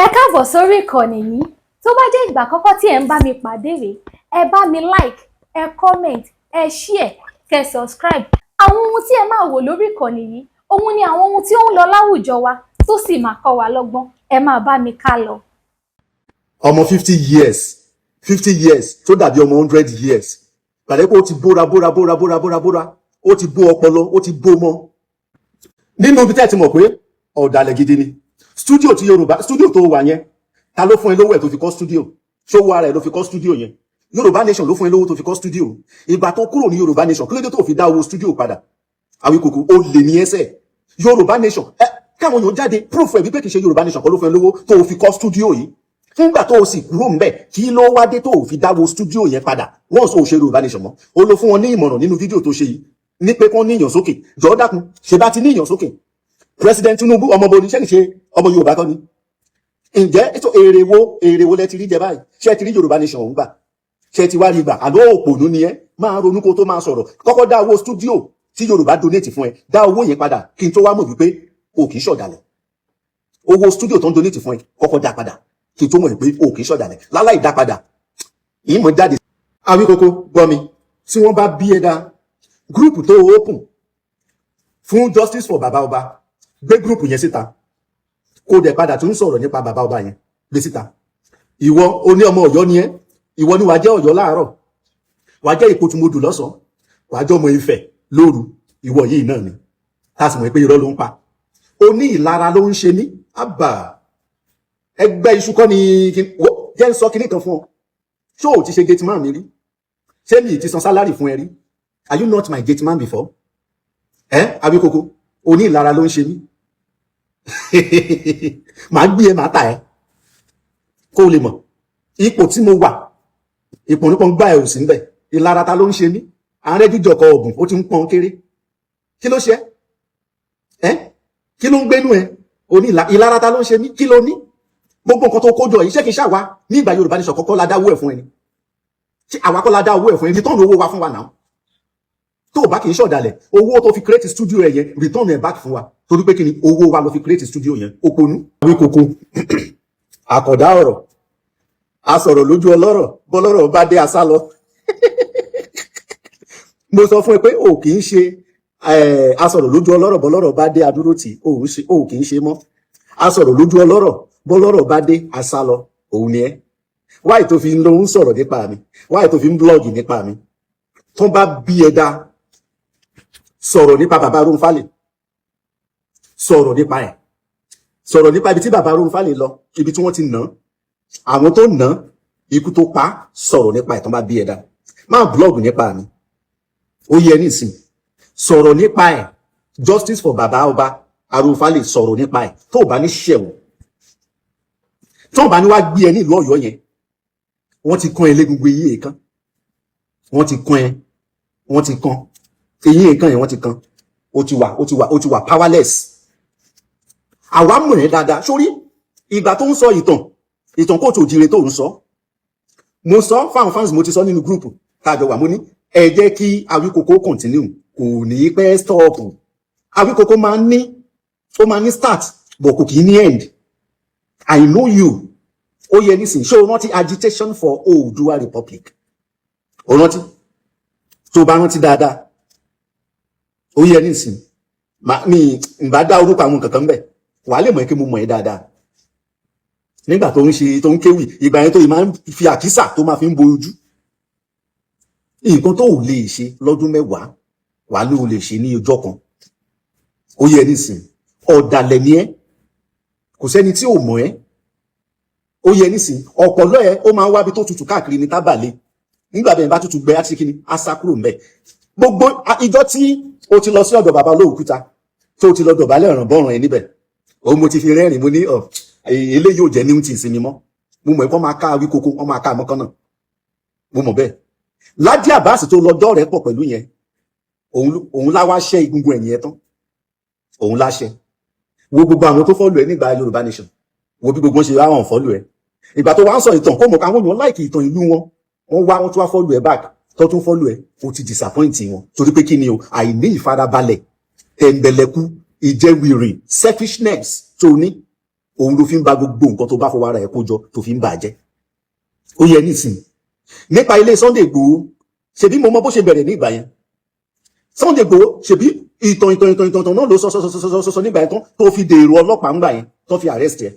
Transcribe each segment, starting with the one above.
Ẹ káàbọ̀ sórí ìkànnì yìí. Tó bá jẹ́ ìgbà àkọ́kọ́ tí ẹ ń bá mi pàdé rèé, ẹ bá mi like, ẹ comment, ẹ share, kẹ́ subscribe. Àwọn ohun tí ẹ máa wò lórí ìkànnì yìí, òun ni àwọn ohun tí ó ń lọ láwùjọ wa tó sì máa kọ́ wa lọ́gbọ́n. Ẹ máa bá mi ká lọ. Ọmọ 50 years tó dàbí ọmọ 100 years. Pàdé pé ó ti bóra, ó ti bó ọpọlọ, ó ti bó mọ́. Nínú ibi tẹ́ ti mọ̀ pé ọ̀dàlẹ̀ gidi ni. Studio tó wà yẹn, ta ló fún ẹ lówó ẹ̀ tó fi kọ́ studio? Ṣówó ara ẹ̀ ló fi kọ́ studio yẹn. Yorùbá Nation ló fún ẹ lówó tó fi kọ́ studio. Ìgbà tó kúrò ní Yorùbá Nation, kí ló dé tó fi dá owó studio padà? Àwíkòkò ó lè ní ẹsẹ̀. Yorùbá Nation, káwọn èèyàn jáde proof ẹ̀ wípé kì í ṣe Yorùbá Nation kọ́ ló fún ẹ lówó tó fi kọ́ studio yìí. Fúngbà tó o sì kúrò ńbẹ̀, kí ló wá dé tó fi dáwó studio yẹn padà? Wọ́n sọ òṣèré Yorùbá Nation mọ́. Ó lọ fún wọn ní ìmọ̀ràn nínú fídíò tó ṣe yìí ní pé kán níyàn sókè. Jọ̀ọ́ dákun, ṣe bá ti níyàn sókè. President Tinubu ọmọ bo ni ṣé kìí ṣe ọmọ Yorùbá kọ́ ni? Ǹjẹ́ ètò èrè wo lẹ ti rí jẹ báyìí? Ṣé ti rí Yorùbá Nation òun gbà? Ṣé ti wá rí gbà? Àlọ́ òpònú ni ẹ́, máa ronú kó tó máa sọ̀rọ̀. Kọ́kọ́ dá owó studio tí Yorùbá donate fún ẹ, dá owó yẹn padà kí n tó wá mọ̀ wípé o kìí ṣọ̀dàlẹ̀. Owó studio tó ń donate fún ẹ, kọ́kọ́ dá padà kí n tó mọ̀ wípé o kìí ṣọ̀dàlẹ̀. Láláì dá padà, ìmọ̀ jáde. Àwíkòkò gbọ́ mi, tí wọ́n bá bí ẹ dá gúrùpù tó open fún Justice for Baba Ọba, gbé gúrùpù yẹn síta. Kó dẹ̀ padà tún sọ̀rọ̀ nípa bàbá ọba yẹn gbé síta. Ìwọ oní ọmọ Ọ̀yọ́ ni ẹ́, ìwọ ni wàá jẹ́ Ọ̀yọ́ láàárọ̀, wàá jẹ́ Ìpòtùmọdù lọ́sàn-án, wàá jẹ́ ọmọ Ifẹ̀ lóru, ìwọ yìí náà ni. Tá sì mọ̀ pé irọ́ ló ń pa. Oní ìlara ló ń ṣe ní àbà. Ẹgbẹ́ iṣu kọ́ ni jẹ́ ń sọ kinní kan fún ọ. Ṣé o ti ṣe gate man mi rí? Ṣé mi ti san salary fún ẹ rí? Are you not my gate man before? Àwíkòkò, oní ìlara ló ń ṣe ní. Màá gbé ẹ, màá tà ẹ kó o lè mọ̀ ipò tí mo wà. Ipò nípa ń gbá ẹ ò sí níbẹ̀. Ìlara ta ló ń ṣe mí? Ààrẹ jíjọkọ ọ̀gùn ó ti ń pọn kéré. Kí ló ṣe ẹ́? Kí ló ń gbénú ẹ? Ìlara ta ló ń ṣe mí? Kí ló ní? Gbogbo nǹkan tó kójọ yìí ṣé kìí ṣàwá nígbà Yorùbá Nation kọ́kọ́ la dá owó ẹ̀ fún ẹ ni? Ṣé àwa kọ́ la dá owó ẹ̀ fún ẹ? Return owó wa fún wa náà. Tó bá kìí ṣọ̀dàlẹ̀, owó tó fi create studio ẹ̀ yẹn return ẹ̀ back fún wa. Torí pé kí ni owó wa ló fi create studio yẹn? Òpònú. Àwíkòkò àkọ̀dá ọ̀rọ̀, a sọ̀rọ̀ lójú ọlọ́rọ̀, bọ́lọ́rọ̀ bá dé asá lọ. Mo sọ fún ẹ pé o kì í ṣe a sọ̀rọ̀ lójú ọlọ́rọ̀, bọ́lọ́rọ̀ bá dé adúró tì, o kì í ṣe mọ́. A sọ̀rọ̀ lójú ọlọ́rọ̀, bọ́lọ́rọ̀ bá dé asá lọ, òun ni ẹ́. Wáyé tó fi ń lọ ń sọ̀rọ̀ nípa mi, wáyé tó fi ń blọ́ọ̀gì nípa mi. Tó bá bí ẹ dá sọ̀rọ̀ nípa bàbá Rónfálè, sọ̀rọ̀ nípa ẹ̀, sọ̀rọ̀ nípa ibi tí bàbá Rónfálè lọ, ibi tí wọ́n ti nà àwọn tó nà ikú tó pa, sọ̀rọ̀ nípa ẹ̀ tó bá bí ẹ dá. Máa blog nípa mi, ó yẹ nísìn. Sọ̀rọ̀ nípa ẹ̀, Justice for Baba Ọba Rónfálè, sọ̀rọ̀ nípa ẹ̀ tó bá ní ṣẹ̀wọ̀n, tó bá ní wá gbé ẹ ní ìlú Ọ̀yọ́ yẹn. Wọ́n ti kan ẹ légungun eyín èèkán, wọ́n ti kan ẹ, wọ́n ti kan eyín èèkán yẹn, wọ́n ti kan. Ó ti wà powerless. Àwa mọ̀ ẹ́ dáadáa. Sórí ìgbà tó ń sọ ìtàn kóòtù òjìrè tó ń sọ, mo sọ fáwọn fans, mo ti sọ nínú gúrùpù tàjọ wà, mo ní ẹ jẹ́ kí Àwíkòkò continue, kò ní pẹ́ stop. Àwíkòkò máa ń ní start but kò kì í ní end. I know you. Ó yẹ nísìn, ṣé o rántí agitation for Oòduà Republic? O rántí? Tó bá rántí dáadáa, ó yẹ nísìn, mi ìbá dá orúkọ àwọn kankan bẹ̀, wà lè mọ̀ kí mo mọ̀ ẹ́ dáadáa. Nígbà tó ń kéwì, ìgbà yẹn tó yìí máa ń fi àkísà tó máa fi ń bo ojú. Nǹkan tó ò lè ṣe lọ́dún mẹ́wàá, wà ló lè ṣe ní ọjọ́ kan. Ó yẹ nísìn, ọ̀dàlẹ̀ ni ẹ́, kò sẹ́ni tí ò mọ̀ ẹ́. Ó yẹ nísìn, ọ̀pọ̀lọ́ ẹ ó máa ń wábi tó tutù káàkiri ní tábàlẹ̀. Nígbà bẹ́ẹ̀ bá tutù gbẹ á ti kíni, á sá kúrò ńbẹ̀. Gbogbo ìjọ tí o ti lọ sí ọ̀dọ̀ bàbá Olóòkúta, tó ti lọ dọ̀bálẹ̀ ọ̀ràn ẹ níbẹ̀. Mo ti fi rẹ́rìn, mo ní eléyìí ò jẹ́ ní ti ìsinmi mọ́. Mo mọ̀ ẹ̀kọ́ máa ká Àwíkòkò, wọ́n máa ká àmọ́kán náà. Mo mọ̀ bẹ́ẹ̀. Lájí Àbáàsì tó lọ́jọ́ rẹ̀ pọ̀ pẹ̀lú yẹn, òun láwá ṣẹ́ egungun ẹ̀yìn ẹ̀ tán. Òun láṣẹ. Wo gbogbo àwọn tó fọ́lù ẹ nígbà Yorùbá Nation. Wo bí gbogbo ṣe ráwọn fọ́lù ẹ. Ìgbà tó wá ń sọ ìtàn, kó mọ̀ káwọn èèyàn láìkì ìtàn ìlú wọn. Wọ́n tún wá fọ́lù ẹ back. Tó tún fọ́lù ẹ, ó ti disappoint wọn. Torí pé kí ni o, àìní ìfarabalẹ̀, tẹ̀mbẹ̀lẹ̀kú, ìjẹwìrì, selfishness tó ní. òun ló fi ń ba gbogbo nǹkan tó bá fọwọ́ ara ẹ̀ kó jọ tó fi ń bàjẹ́. Ó yẹ nísìnyí nípa ilé Sunday Igboho, ṣebí mo mọ bó ṣe bẹ̀rẹ̀ ní ìgbà yẹn. Sunday Igboho ṣebí ìtàn náà ló sọ nígbà yẹn tán tó fi dèrò ọlọ́pàá ńgbà yẹn tó fi arrest ẹ.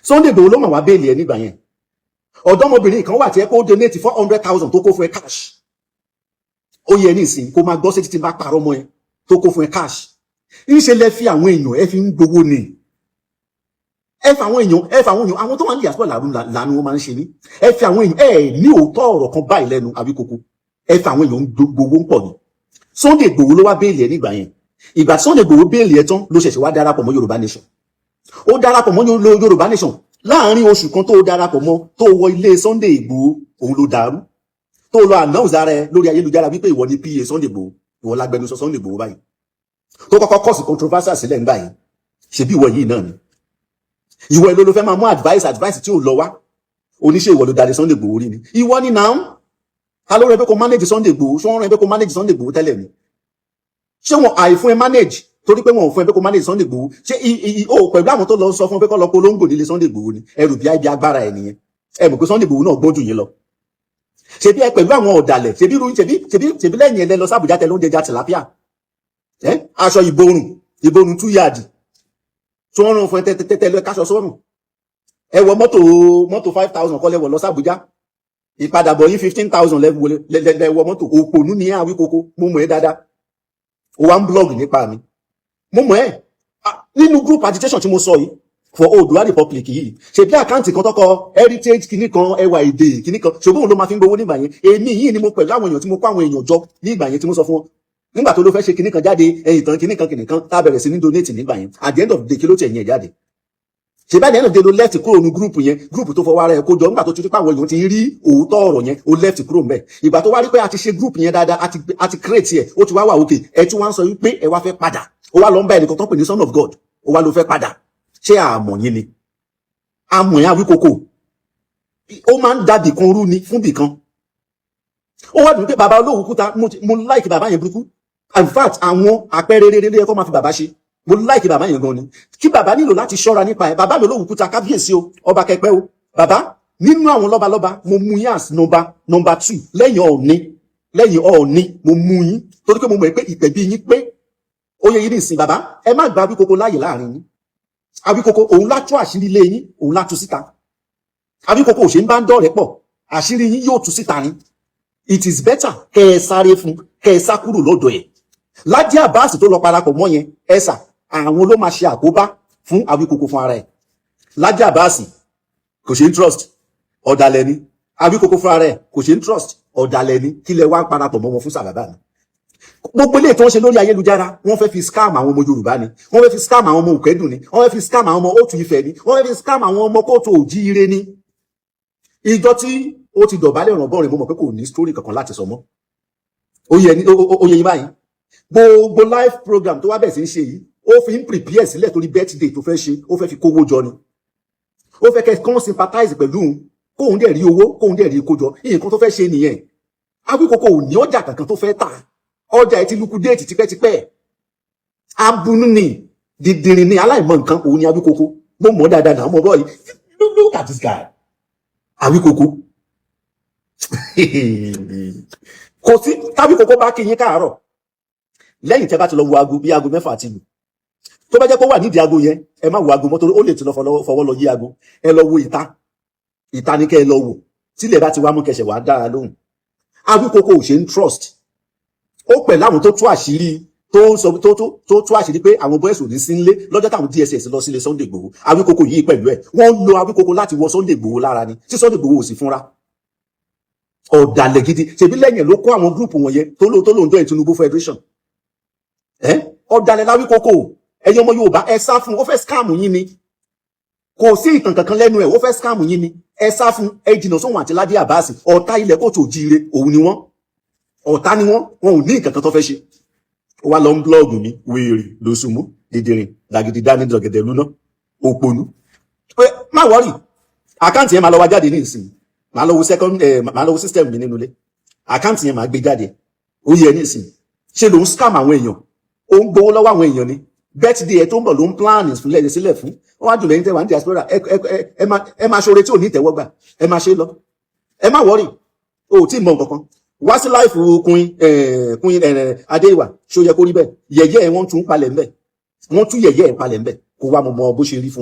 Sunday Igboho ló mà wá béèlì ẹ nígbà yẹn. Ọ̀dọ́mọbìnrin kan wà tí ẹ kó donate 400,000 tó kó fún ẹ cash. Ó yẹ nísìnyí kó máa gbọ́ sí títí bá parọ́ mọ́ ẹ tó kó fún ẹ cash. Ìṣe lẹ fi àwọn èèyàn ẹ fi ń gbowó ni. Ẹ fi àwọn èèyàn àwọn tó wà ní diaspora lànà wọn máa ń ṣe ní. Ẹ fi àwọn èèyàn ní òótọ́ ọ̀rọ̀ kan báyìí lẹ́nu Àbíkókó. Ẹ fi àwọn èèyàn gbowó ń pọ̀ ni. Sunday Igboho ló wá béèlì ẹ nígbà yẹn. Ìgbà tí Sunday Igboho béèlì ẹ tán ló ṣẹ̀ṣẹ̀ wá darapọ̀ mọ́ Yorùbá Nation. Ó darapọ̀ mọ́ Yorùbá Nation láàárín oṣù kan tó darapọ̀ mọ́ tó wọ ilé Sunday Igboho òun ló dàrú. Tó lọ announce ara ẹ lórí ayélujára wípé ìwọ ni PA Sunday Igboho, ìwọ lágbẹnusọ Sunday Igboho báyìí. Tó kọ́kọ́ cause controversy sílẹ̀ nígbà yẹn. Ṣebí ìwọ yìí náà ni. Ìwọ ló fẹ́ máa mú advice tí ò lọ wá. Oníṣẹ́ ìwọ ló darí Sunday Igboho rí ni. Ìwọ ni now. Ta ló rẹ pé kó manage Sunday Igboho? Ṣé wọ́n rẹ pé kó manage Sunday Igboho tẹ́lẹ̀ ni? Ṣé wọn àìfún ẹ manage torí pé wọn ò fún ẹ pé kó manage Sunday Igboho? Ṣé o pẹ̀lú àwọn tó lọ sọ fún pé kó lọ polongo nílé Sunday Igboho ni? Ẹrù bí ibi agbára ẹ nìyẹn. Ẹ mọ̀ pé Sunday Igboho náà gbójú yín lọ. Ṣebí ẹ pẹ̀lú àwọn ọ̀dàlẹ̀, ṣebí lẹ́yìn ẹ lọ sábùjá tẹ ló ń jẹjà tìlápíà. Aṣọ ìborùn 2 yard. Tí wọ́n rán fún ẹ tẹ́tẹ́tẹ́ káṣọ sọ́rùn. Ẹ wọ mọ́tò 5,000 kọ́ lẹ́wọ̀ lọ sábùjá. Ìpadàbọ̀ yín 15,000 lẹ́wọ̀ mọ́tò. Òpònú ni Àwíkókó, mo mọ̀ ẹ́ dáadáa. Ó wá ń blog nípa mi. Mo mọ̀ ẹ́ nínú group agitation tí mo sọ yìí for Oòduà Republic yìí. Ṣe bí àkáǹtì kan tọ́kọ heritage kìíní kan ẹwà èdè kìíní kan. Ṣùgbọ́n ló máa fi ń gbowó nígbà yẹn. Èmi yìí ni mo pẹ̀lú àwọn èèyàn tí mo kó àwọn èèyàn jọ nígbà yẹn tí mo sọ fún wọn. Nígbà tó ló fẹ́ ṣe kìíní kan jáde ẹ̀yìn tán kìíní kan tá bẹ̀rẹ̀ sí ní donate nígbà yẹn. At the end of the day kí ló tẹ̀ yẹn jáde. Ṣé bá the end of the day ló left kúrò ní group yẹn, group tó fọwọ́ ara ẹ̀ kó jọ nígbà tó ti rí pé àwọn èèyàn ti rí òótọ́ ọ̀rọ̀ yẹn, ó left kúrò ńbẹ̀. Ìgbà tó wá rí pé a ti ṣe group yẹn dáadáa, a ti create ẹ̀, ó ti wá wà okay. Ẹ tún wá ń sọ wípé ẹ wá fẹ́ padà. Ó wá lọ ń bá ẹnìkan tó pè ní Son of God. Ó wá ló fẹ́ padà. Ṣé àmọ̀ yín ni? Àmọ̀ yẹn Àwíkókó. Ó máa ń dàbí kan rú ni fún bìkan. Ó wá dùn pé bàbá Olówùkúta, mo like bàbá yẹn burúkú. In fact, àwọn àpẹẹrẹ rere ẹ̀kọ́ máa fi bàbá ṣe. Mo like bàbá yẹn gan ni. Kí bàbá nílò láti ṣọ́ra nípa ẹ̀. Bàbá mi Olówùkúta kábíyèsí o, ọba kẹpẹ́ o. Bàbá nínú àwọn lọ́balọ́ba mo mú yín as number 2 lẹ́yìn Ọọ̀ni mo mú yín torí pé mo mọ̀ pé ìpẹ̀bí yín pé ó yẹ yín ní ìsìn bàbá ẹ má gba Àwíkókó láàyè láàrin yín. Àwíkókó òun látú àṣírí ilé yín òun látú síta. Àwíkókó ò ṣe ń bá ń dọ̀rẹ́ pọ̀ àṣírí yín yóò tú síta ni. It is better kẹ́ ẹ sáré fún kẹ́ ẹ sá kúrò lọ́dọ̀ ẹ̀. Lájí Abbas tó lọ parapọ̀ mọ́ yẹn ẹ̀sà àwọn ló máa ṣe àkóbá fún Àwíkókó fún ara ẹ̀. Lájí Abbas kò ṣe ń trust ọ̀dàlẹ̀ ni. Àwíkókó fún ara ẹ̀ kò ṣe ń trust ọ̀dàlẹ̀ ni. Kí lẹ wá ń parapọ̀ mọ́ wọn fún sàbàbà ni. Gbogbo ilé tó ń ṣe lórí ayélujára wọ́n fẹ́ fi scam àwọn ọmọ Yorùbá ni, wọ́n fẹ́ fi scam àwọn ọmọ Òkèdùn ni, wọ́n fẹ́ fi scam àwọn ọmọ Òtù Ifẹ̀ ni, wọ́n fẹ́ fi scam àwọn ọmọ Kóòtù Òjíire ni. Ìjọ tí ó ti dọ̀bálẹ̀ ọ̀ràn bọ́ọ̀rẹ̀ mo mọ̀ pé kò ní story kankan láti sọ mọ́. Ó yẹ yín báyìí. Gbogbo live program tó wá bẹ̀ sí ń ṣe yìí ó fi ń prepare sílẹ̀ torí birthday tó fẹ́ ṣe ó fẹ́ fi kówó jọ ni. Ó fẹ́ kẹ́ kán sympathize pẹ̀lú òun kóun dẹ̀ rí owó kóun dẹ̀ rí kójọ nǹkan tó fẹ́ ṣe nìyẹn. Àwíkókó ò ní ọjà kankan tó fẹ́ tà. Ọjà ẹ̀ ti liquidate tipẹ́tipẹ́. Abunú ni dìdìrín ni aláìmọ̀ nǹkan òun ni Àwíkókó. Mo mọ̀ dáadáa náà mo bọ́ yìí. Look at this guy. Àwíkókó. Kò sí Àwíkókó bá kí yín káàárọ̀. Lẹ́yìn tẹ́ bá ti lọ wo aago bí aago 6 ti lù. Tó bá jẹ́ pé ó wà nídìí aago yẹn ẹ má wo aago mọ́ torí ó lè ti lọ fọwọ́ lọ yí aago. Ẹ lọ wo ìta ní kẹ́ ẹ lọ wò. Tílẹ̀ bá ti wá mú kẹsẹ̀ wá dára lóhùn. Àwíkókó ò ṣe ń trust. Ó pẹ̀lú àwọn tó tú àṣírí tó tú àṣírí pé àwọn boys ò ní sí nílé lọ́jọ́ táwọn DSS lọ sílé Sunday Igboho. Àwíkókó yìí pẹ̀lú ẹ̀ wọ́n lo Àwíkókó láti wọ Sunday Igboho lára ni tí Sunday Igboho ò sì fúnra. Ọ̀dàlẹ̀ gidi ṣebí lẹ́yìn ló kó àwọn gúrùpù wọ̀nyẹn tó lóun join Tinubu Federation. Ọ̀dàlẹ̀ l'Àwíkókó ẹ̀yin ọmọ Yorùbá ẹ sá fún ó fẹ́ scam yín ni. Kò sí ìtàn kankan lẹ́nu ẹ̀ ó fẹ́ scam yín ni. Ẹ sá fún ẹ jìnnà sóhun àti Lájí Abbas ọ̀tá ilẹ̀ Kóòtù Òjíire òun ni wọ́n. Ọ̀tá ni wọ́n ò ní nǹkan kan tó fẹ́ ṣe. Ó wá lọ ń blọ́ọ̀gù mi wèrè lóṣùmú dìdìrín làgìdì dání dọ̀gẹ̀dẹ̀ lúná òpònú. Pé má wọ́rì àkáǹtì yẹn máa lọ wá jáde ní ìsìn máa lọ wo system mi nínú ilé àkáǹtì yẹn máa gbé jáde ó yẹ ní ìsìn ṣe ló ń scam àwọn èèyàn ó ń gbowó lọ́wọ́ àwọn èèyàn ni birthday ẹ̀ tó ń bọ̀ ló ń plan sílẹ̀ fún ó wá dùn lẹ́yìn tẹ́ wà ní diaspora ẹ máa ṣoore tí ò ní ìtẹ́wọ́gbà ẹ máa ṣe lọ ẹ má wọ́rì o ò tí ì mọ nǹkan kan wá sí láìfù Queen Adéwà ṣó yẹ kó rí bẹ́ẹ̀ yẹ̀yẹ́ ẹ̀ wọ́n tún palẹ̀ ńbẹ̀ wọ́n tún yẹ̀yẹ́ ẹ̀ palẹ̀ ńbẹ̀ kó wá mọ bó ṣe rí fún ẹ.